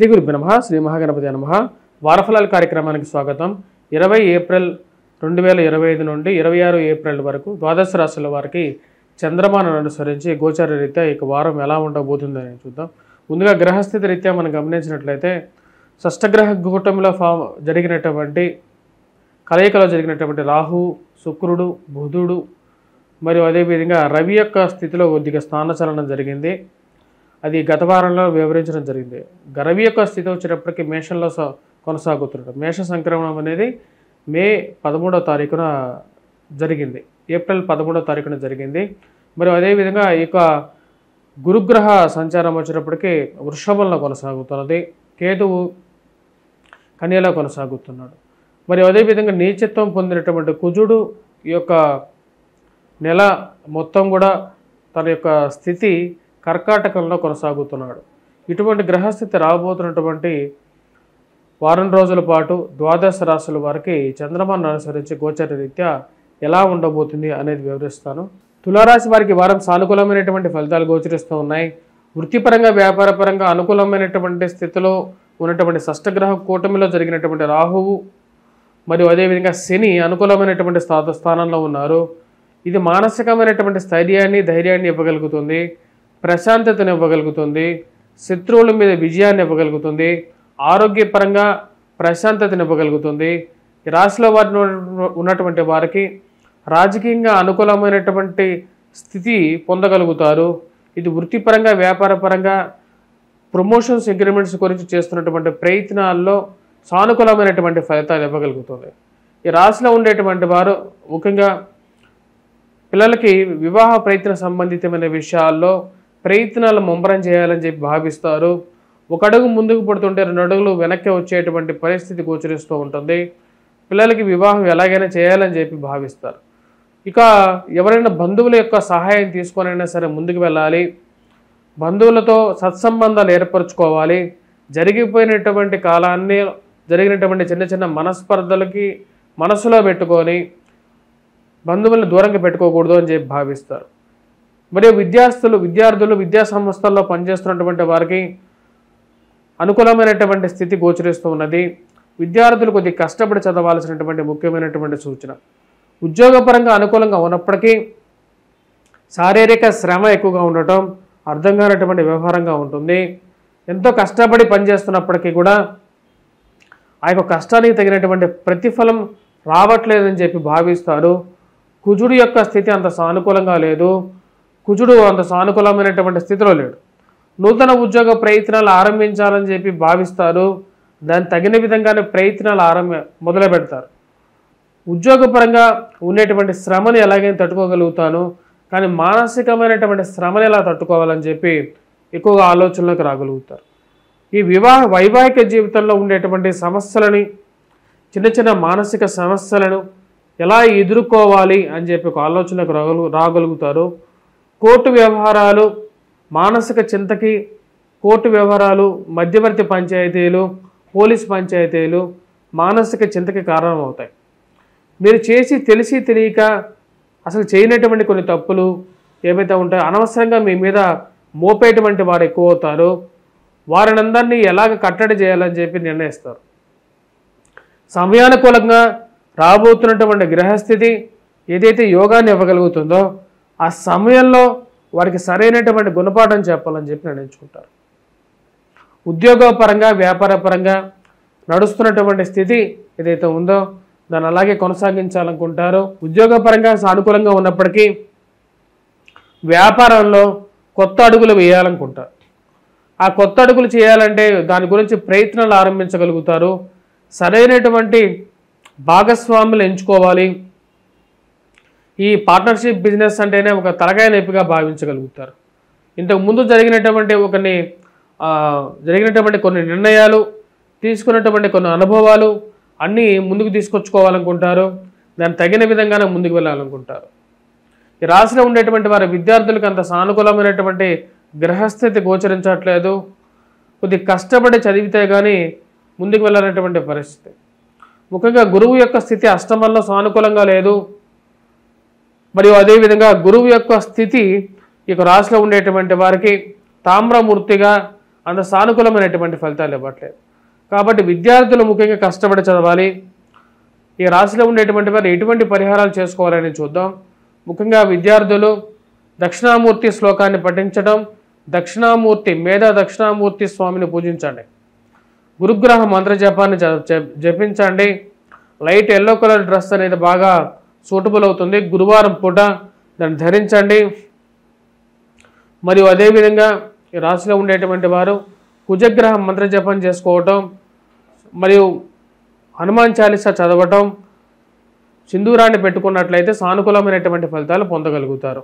శ్రీ గురుభ్యో నమః. శ్రీ మహాగణపతి నమః. వారఫలాల కార్యక్రమానికి స్వాగతం. 20 ఏప్రిల్ 2025 నుండి 26 ఏప్రిల్ వరకు ద్వాదశ రాశుల వారికి చంద్రమానం అనుసరించి గోచార రీత్యా ఈ వారం ఎలా ఉండబోతుందని చూద్దాం. ముందుగా గ్రహస్థితి రీత్యా మనం గమనించినట్లయితే షష్టగ్రహ కూటమిలో జరిగినటువంటి కలయికలో జరిగినటువంటి రాహు, శుక్రుడు, బుధుడు మరియు అదేవిధంగా రవి యొక్క స్థితిలో కొద్దిగా స్థానచలనం జరిగింది. అది గత వారంలో వివరించడం జరిగింది. రవి యొక్క స్థితి వచ్చేటప్పటికి మేషంలో కొనసాగుతున్నాడు. మేష సంక్రమణం అనేది మే 13వ తారీఖున జరిగింది. ఏప్రిల్ 13వ తారీఖున జరిగింది. మరియు అదేవిధంగా ఈ యొక్క గురుగ్రహ సంచారం వచ్చేటప్పటికి వృషభంలో కొనసాగుతున్నది. కేతువు కన్యలో కొనసాగుతున్నాడు. మరియు అదేవిధంగా నీచత్వం పొందినటువంటి కుజుడు ఈ యొక్క నెల మొత్తం కూడా తన యొక్క స్థితి కర్కాటకంలో కొనసాగుతున్నాడు. ఇటువంటి గ్రహస్థితి రాబోతున్నటువంటి వారం రోజుల పాటు ద్వాదశ రాశుల వారికి చంద్రమానం అనుసరించి గోచర రీత్యా ఎలా ఉండబోతుంది అనేది వివరిస్తాను. తులారాశి వారికి వారం సానుకూలమైనటువంటి ఫలితాలు గోచరిస్తూ ఉన్నాయి. వృత్తిపరంగా, వ్యాపారపరంగా అనుకూలమైనటువంటి స్థితిలో ఉన్నటువంటి షష్టగ్రహ కూటమిలో జరిగినటువంటి రాహువు మరియు అదేవిధంగా శని అనుకూలమైనటువంటి స్థానంలో ఉన్నారు. ఇది మానసికమైనటువంటి స్థైర్యాన్ని, ధైర్యాన్ని ఇవ్వగలుగుతుంది, ప్రశాంతతను ఇవ్వగలుగుతుంది, శత్రువుల మీద విజయాన్ని ఇవ్వగలుగుతుంది, ఆరోగ్యపరంగా ప్రశాంతతను ఇవ్వగలుగుతుంది. ఈ రాశిలో వారి ఉన్నటువంటి వారికి రాజకీయంగా అనుకూలమైనటువంటి స్థితి పొందగలుగుతారు. ఇది వృత్తిపరంగా, వ్యాపారపరంగా ప్రమోషన్స్, ఇంక్రిమెంట్స్ గురించి చేస్తున్నటువంటి ప్రయత్నాల్లో సానుకూలమైనటువంటి ఫలితాలు ఇవ్వగలుగుతుంది. ఈ రాశిలో ఉండేటువంటి వారు ముఖ్యంగా పిల్లలకి వివాహ ప్రయత్న సంబంధితమైన విషయాల్లో ప్రయత్నాలు ముమ్మరం చేయాలని చెప్పి భావిస్తారు. ఒక అడుగు ముందుకు పడుతుంటే 2 అడుగులు వెనక్కి వచ్చేటువంటి పరిస్థితి గోచరిస్తూ ఉంటుంది. పిల్లలకి వివాహం ఎలాగైనా చేయాలని చెప్పి భావిస్తారు. ఇక ఎవరైనా బంధువుల యొక్క సహాయం తీసుకొనైనా సరే ముందుకు వెళ్ళాలి. బంధువులతో సత్సంబంధాలు ఏర్పరచుకోవాలి. జరిగిపోయినటువంటి కాలాన్ని, జరిగినటువంటి చిన్న చిన్న మనస్పర్ధలకి మనసులో పెట్టుకొని బంధువులను దూరంగా పెట్టుకోకూడదు అని చెప్పి భావిస్తారు. మరియు విద్యార్థులు విద్యా సంస్థల్లో పనిచేస్తున్నటువంటి వారికి అనుకూలమైనటువంటి స్థితి గోచరిస్తూ ఉన్నది. విద్యార్థులు కొద్దిగా కష్టపడి చదవాల్సినటువంటి ముఖ్యమైనటువంటి సూచన. ఉద్యోగపరంగా అనుకూలంగా ఉన్నప్పటికీ శారీరక శ్రమ ఎక్కువగా ఉండటం అర్థం కానటువంటి వ్యవహారంగా ఉంటుంది. ఎంతో కష్టపడి పనిచేస్తున్నప్పటికీ కూడా ఆ యొక్క కష్టానికి తగినటువంటి ప్రతిఫలం రావట్లేదని చెప్పి భావిస్తారు. కుజుడు యొక్క స్థితి అంత సానుకూలంగా లేదు. కుజుడు అంత సానుకూలమైనటువంటి స్థితిలో లేడు. నూతన ఉద్యోగ ప్రయత్నాలు ఆరంభించాలని చెప్పి భావిస్తారు. దాని తగిన విధంగానే ప్రయత్నాలు మొదలు పెడతారు. ఉద్యోగపరంగా ఉండేటువంటి శ్రమని ఎలాగైనా తట్టుకోగలుగుతాను, కానీ మానసికమైనటువంటి శ్రమని ఎలా తట్టుకోవాలని చెప్పి ఎక్కువగా ఆలోచనలోకి రాగలుగుతారు. ఈ వైవాహిక జీవితంలో ఉండేటువంటి సమస్యలని, చిన్న చిన్న మానసిక సమస్యలను ఎలా ఎదుర్కోవాలి అని చెప్పి ఒక ఆలోచనకు రాగలుగుతారు. కోర్టు వ్యవహారాలు, మానసిక చింతకి కోర్టు వ్యవహారాలు, మధ్యవర్తి పంచాయతీలు, పోలీస్ పంచాయతీలు మానసిక చింతకి కారణమవుతాయి. మీరు చేసి తెలిసి తెలియక అసలు చేయనటువంటి కొన్ని తప్పులు ఏమైతే ఉంటాయో అనవసరంగా మీ మీద మోపేటువంటి వారు ఎక్కువ అవుతారు. వారిని అందరినీ ఎలాగ కట్టడి చేయాలని చెప్పి నిర్ణయిస్తారు. సమయానుకూలంగా రాబోతున్నటువంటి గ్రహస్థితి ఏదైతే యోగాన్ని ఇవ్వగలుగుతుందో ఆ సమయంలో వారికి సరైనటువంటి గుణపాఠం చెప్పాలని చెప్పి నిర్ణయించుకుంటారు. ఉద్యోగపరంగా, వ్యాపారపరంగా నడుస్తున్నటువంటి స్థితి ఏదైతే ఉందో దాన్ని అలాగే కొనసాగించాలనుకుంటారు. ఉద్యోగపరంగా సానుకూలంగా ఉన్నప్పటికీ వ్యాపారంలో కొత్త అడుగులు వేయాలనుకుంటారు. ఆ కొత్త అడుగులు చేయాలంటే దాని గురించి ప్రయత్నాలు ఆరంభించగలుగుతారు. సరైనటువంటి భాగస్వాములు ఎంచుకోవాలి. ఈ పార్ట్నర్షిప్ బిజినెస్ అంటేనే ఒక తలకాయ నొప్పిగా భావించగలుగుతారు. ఇంతకు ముందు జరిగినటువంటి కొన్ని నిర్ణయాలు, తీసుకున్నటువంటి కొన్ని అనుభవాలు అన్నీ ముందుకు తీసుకొచ్చుకోవాలనుకుంటారు. దాన్ని తగిన విధంగానే ముందుకు వెళ్ళాలనుకుంటారు. ఈ రాశిలో ఉండేటువంటి వారి విద్యార్థులకు అంత సానుకూలమైనటువంటి గ్రహస్థితి గోచరించట్లేదు. కొద్దిగా కష్టపడి చదివితే కానీ ముందుకు వెళ్ళాలనేటువంటి పరిస్థితి. ముఖ్యంగా గురువు యొక్క స్థితి అష్టమంలో సానుకూలంగా లేదు. మరియు అదేవిధంగా గురువు యొక్క స్థితి ఈ రాశిలో ఉండేటువంటి వారికి తామ్రమూర్తిగా అంత సానుకూలమైనటువంటి ఫలితాలు ఇవ్వట్లేదు. కాబట్టి విద్యార్థులు ముఖ్యంగా కష్టపడి చదవాలి. ఈ రాశిలో ఉండేటువంటి వారు ఎటువంటి పరిహారాలు చేసుకోవాలని చూద్దాం. ముఖ్యంగా విద్యార్థులు దక్షిణామూర్తి శ్లోకాన్ని పఠించడం, మేధా దక్షిణామూర్తి స్వామిని పూజించండి, గురుగ్రహ మంత్ర జపాన్ని జపించండి. లైట్ ఎల్లో కలర్ డ్రెస్ అనేది బాగా సూటబుల్ అవుతుంది. గురువారం పూట దాన్ని ధరించండి. మరియు అదేవిధంగా ఈ రాశిలో ఉండేటువంటి వారు కుజగ్రహ మంత్ర జపం చేసుకోవటం మరియు హనుమాన్ చాలీసా చదవటం, సింధూరాన్ని పెట్టుకున్నట్లయితే సానుకూలమైనటువంటి ఫలితాలు పొందగలుగుతారు.